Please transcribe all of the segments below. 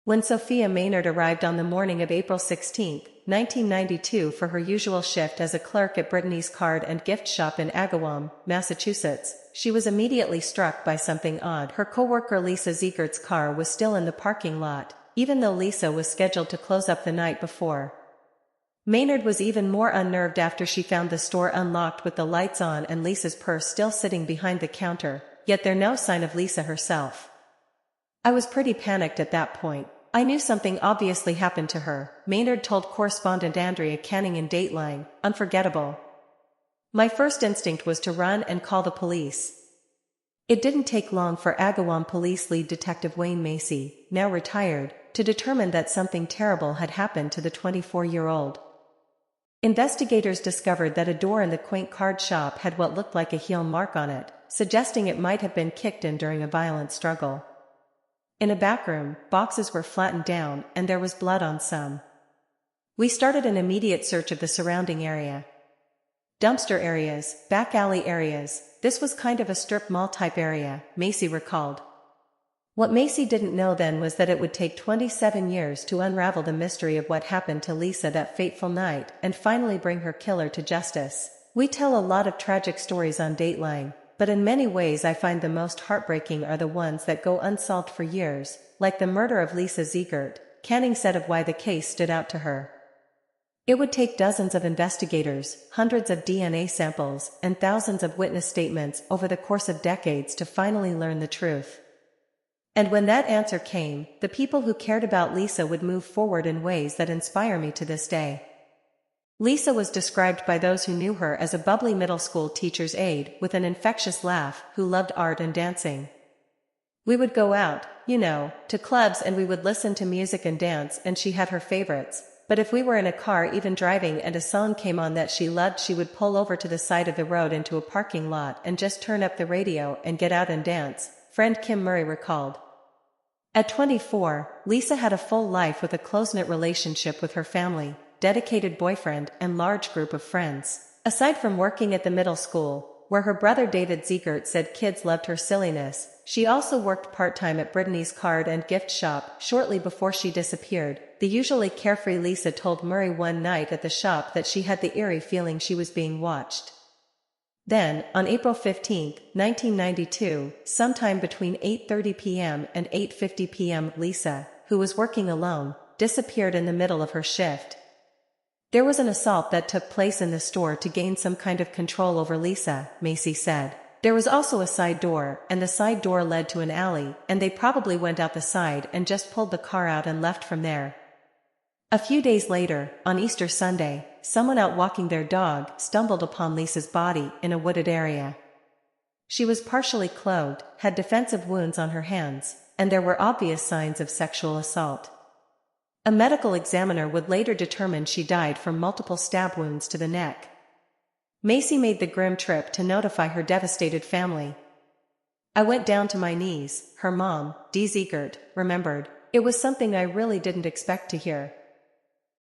When Sophia Maynard arrived on the morning of April 16, 1992 for her usual shift as a clerk at Brittany's Card and Gift Shop in Agawam, Massachusetts, she was immediately struck by something odd. Her coworker Lisa Ziegert's car was still in the parking lot, even though Lisa was scheduled to close up the night before. Maynard was even more unnerved after she found the store unlocked with the lights on and Lisa's purse still sitting behind the counter, yet there's no sign of Lisa herself. "I was pretty panicked at that point. I knew something obviously happened to her," Maynard told correspondent Andrea Canning in Dateline. "Unforgettable. My first instinct was to run and call the police." It didn't take long for Agawam Police Lead Detective Wayne Macy, now retired, to determine that something terrible had happened to the 24-year-old. Investigators discovered that a door in the quaint card shop had what looked like a heel mark on it, suggesting it might have been kicked in during a violent struggle. In a back room, boxes were flattened down, and there was blood on some. "We started an immediate search of the surrounding area. Dumpster areas, back alley areas, this was kind of a strip mall type area," Macy recalled. What Macy didn't know then was that it would take 27 years to unravel the mystery of what happened to Lisa that fateful night and finally bring her killer to justice. "We tell a lot of tragic stories on Dateline, but in many ways I find the most heartbreaking are the ones that go unsolved for years, like the murder of Lisa Ziegert," Canning said of why the case stood out to her. "It would take dozens of investigators, hundreds of DNA samples, and thousands of witness statements over the course of decades to finally learn the truth. And when that answer came, the people who cared about Lisa would move forward in ways that inspire me to this day." Lisa was described by those who knew her as a bubbly middle school teacher's aide with an infectious laugh who loved art and dancing. "We would go out, to clubs and we would listen to music and dance and she had her favorites, but if we were in a car even driving and a song came on that she loved she would pull over to the side of the road into a parking lot and just turn up the radio and get out and dance," friend Kim Murray recalled. At 24, Lisa had a full life with a close-knit relationship with her family, dedicated boyfriend, and large group of friends. Aside from working at the middle school, where her brother David Ziegert said kids loved her silliness, she also worked part-time at Brittany's Card and Gift Shop shortly before she disappeared. The usually carefree Lisa told Murray one night at the shop that she had the eerie feeling she was being watched. Then, on April 15, 1992, sometime between 8:30 p.m. and 8:50 p.m., Lisa, who was working alone, disappeared in the middle of her shift. "There was an assault that took place in the store to gain some kind of control over Lisa," Macy said. "There was also a side door, and the side door led to an alley, and they probably went out the side and just pulled the car out and left from there." A few days later, on Easter Sunday, someone out walking their dog stumbled upon Lisa's body in a wooded area. She was partially clothed, had defensive wounds on her hands, and there were obvious signs of sexual assault. A medical examiner would later determine she died from multiple stab wounds to the neck. Macy made the grim trip to notify her devastated family. "I went down to my knees," her mom, Dee Ziegert, remembered. "It was something I really didn't expect to hear."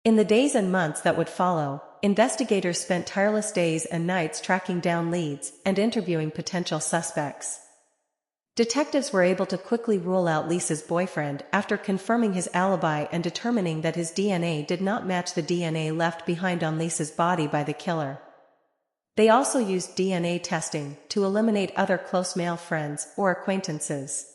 In the days and months that would follow, investigators spent tireless days and nights tracking down leads and interviewing potential suspects. Detectives were able to quickly rule out Lisa's boyfriend after confirming his alibi and determining that his DNA did not match the DNA left behind on Lisa's body by the killer. They also used DNA testing to eliminate other close male friends or acquaintances.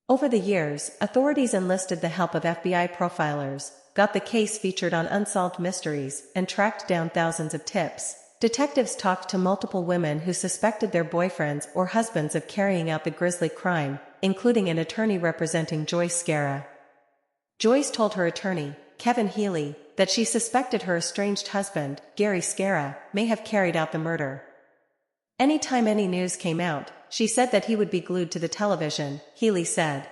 Over the years, authorities enlisted the help of FBI profilers, got the case featured on Unsolved Mysteries, and tracked down thousands of tips. Detectives talked to multiple women who suspected their boyfriends or husbands of carrying out the grisly crime, including an attorney representing Joyce Scarra. Joyce told her attorney, Kevin Healy, that she suspected her estranged husband, Gary Scarra, may have carried out the murder. Anytime any news came out, she said that he would be glued to the television, Healy said.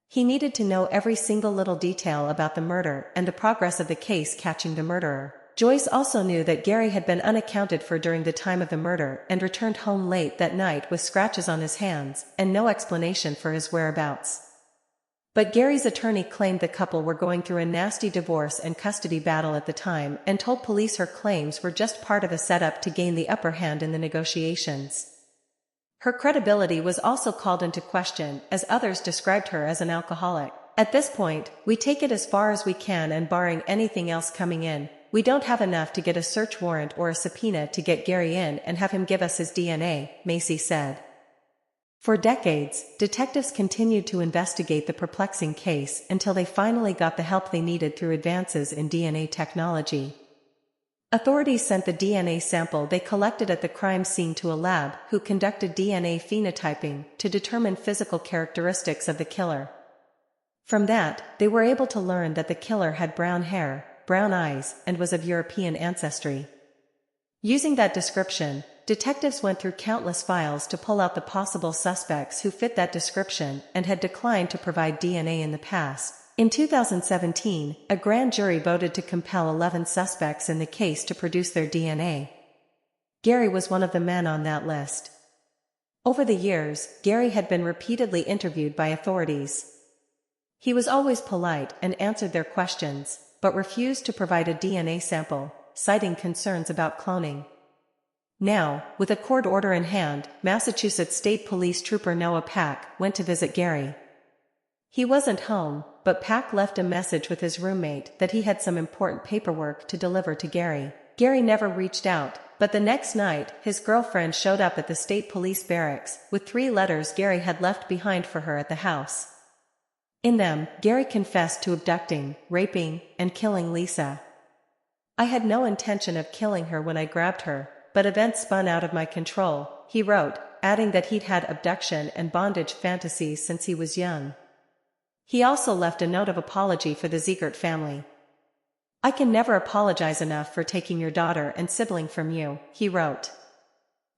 He needed to know every single little detail about the murder and the progress of the case catching the murderer. Joyce also knew that Gary had been unaccounted for during the time of the murder and returned home late that night with scratches on his hands and no explanation for his whereabouts. But Gary's attorney claimed the couple were going through a nasty divorce and custody battle at the time and told police her claims were just part of a setup to gain the upper hand in the negotiations. Her credibility was also called into question as others described her as an alcoholic. At this point, we take it as far as we can, and barring anything else coming in, we don't have enough to get a search warrant or a subpoena to get Gary in and have him give us his DNA, Macy said. For decades, detectives continued to investigate the perplexing case until they finally got the help they needed through advances in DNA technology. Authorities sent the DNA sample they collected at the crime scene to a lab who conducted DNA phenotyping to determine physical characteristics of the killer. From that, they were able to learn that the killer had brown hair, brown eyes, and was of European ancestry. Using that description, detectives went through countless files to pull out the possible suspects who fit that description and had declined to provide DNA in the past. In 2017, a grand jury voted to compel 11 suspects in the case to produce their DNA. Gary was one of the men on that list. Over the years, Gary had been repeatedly interviewed by authorities. He was always polite and answered their questions, but refused to provide a DNA sample, citing concerns about cloning. Now, with a court order in hand, Massachusetts State Police Trooper Noah Pack went to visit Gary. He wasn't home, but Pack left a message with his roommate that he had some important paperwork to deliver to Gary. Gary never reached out, but the next night, his girlfriend showed up at the state police barracks with 3 letters Gary had left behind for her at the house. In them, Gary confessed to abducting, raping, and killing Lisa. "I had no intention of killing her when I grabbed her, but events spun out of my control," he wrote, adding that he'd had abduction and bondage fantasies since he was young. He also left a note of apology for the Ziegert family. "I can never apologize enough for taking your daughter and sibling from you," he wrote.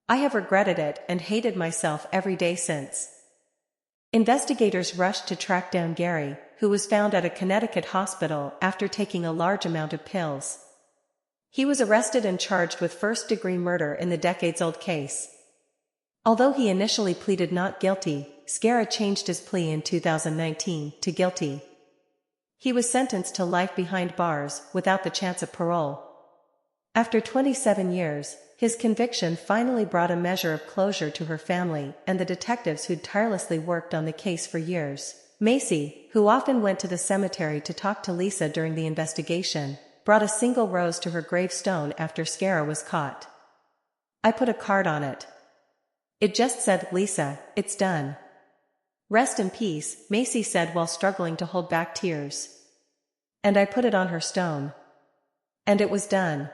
"I have regretted it and hated myself every day since." Investigators rushed to track down Gary, who was found at a Connecticut hospital after taking a large amount of pills. He was arrested and charged with first-degree murder in the decades-old case. Although he initially pleaded not guilty, Ziegert changed his plea in 2019 to guilty. He was sentenced to life behind bars, without the chance of parole. After 27 years, his conviction finally brought a measure of closure to her family and the detectives who'd tirelessly worked on the case for years. Macy, who often went to the cemetery to talk to Lisa during the investigation, brought a single rose to her gravestone after Ziegert was caught. "I put a card on it. It just said, 'Lisa, it's done. Rest in peace,'" Macy said while struggling to hold back tears. "And I put it on her stone. And it was done."